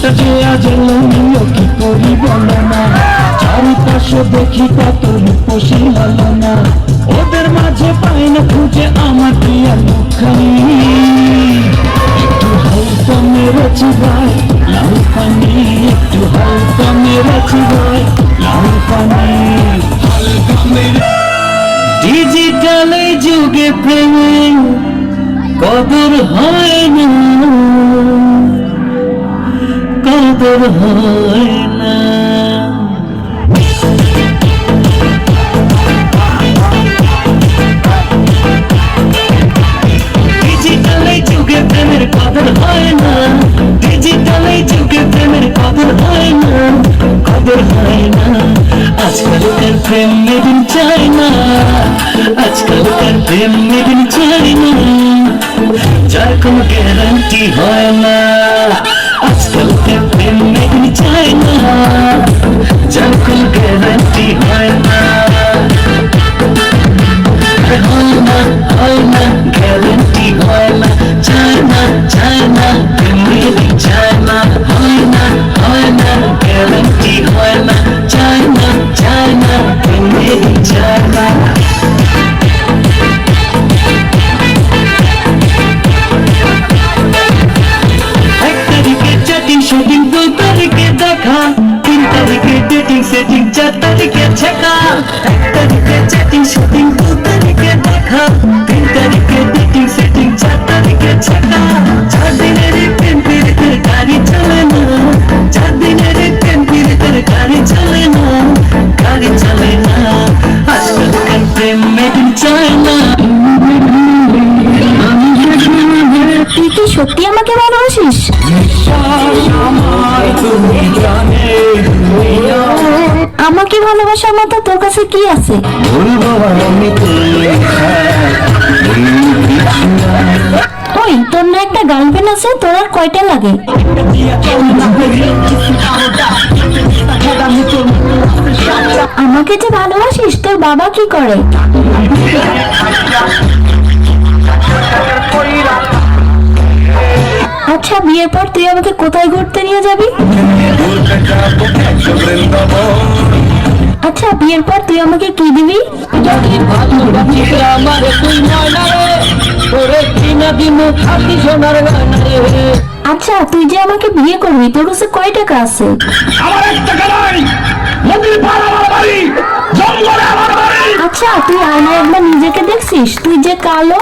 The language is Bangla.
আকাশটা যে আজ এলো কি করি বলো না, চারিপাশে দেখি কত রূপসী হলো না, ওদের মাঝে পাই না খুঁজে আমার প্রিয়া মুখখানি। একটু হালকা মেরেছি ভাই লাল পানি, একটু হালকা মেরেছি ভাই লাল পানি। ডিজিটাল যুগে প্রেমে কদর হয় না, কদর হয় না। ডিজিটাল যুগে প্রেমের কদর হয় না, ডিজিটাল যুগে প্রেমের কদর হয় না, কদর হয় না। আজকালকার প্রেম মেড ইন চায়না, আজকালকার প্রেম মেড ইন চায়না, যার কোনো গ্যারান্টি হয় না। আজকালকার প্রেম মেড ইন চায়না, যার কোনো গ্যারান্টি হয় না। হয় না, হয় না, গ্যারান্টি হয় না, চায় না, চায় না, প্রেম মেড ইন চায়না। হয় না, হয় না, গ্যারান্টি হয় না, চায় না, চায় না, প্রেম মেড ইন চায়না। শুটিং 2 তারিখে দেখা, 3 তারিখে ডেটিং সেটিং, 4 তারিখে ছেকা। 1 তারিখে চ্যাটিং শুটিং, 2 তারিখে দেখা, 3 তারিখে ডেটিং সেটিং, 4 তারিখে ছেকা। 4 দিনের প্রেম পিরিতের গাড়ি চলে না, 4 দিনের প্রেম পিরিতের গাড়ি চলে না, গাড়ি চলে না। আজকালকার প্রেম মেড ইন চায়না। তুই কি সত্যি আমাকে ভালোবাসিস? আমাকে ভালোবাসার মতো তোর কাছে কি আছে? ওই তোর না একটা গার্লফ্রেন্ড আছে, তোর আর কয়টা লাগে? আমাকে যে ভালোবাসিস, তোর বাবা কি করে? আচ্ছা, বিয়ের পর তুই আমাকে কোথায় ঘুরতে নিয়ে যাবি? আচ্ছা, বিয়ের পর তুই আমাকে কি দিবি? আচ্ছা, তুই যে আমাকে বিয়ে করবি, তোর কাছে কয় টাকা আছে? আচ্ছা, তুই আয়নায় একবার নিজেকে দেখছিস? তুই যে কালো।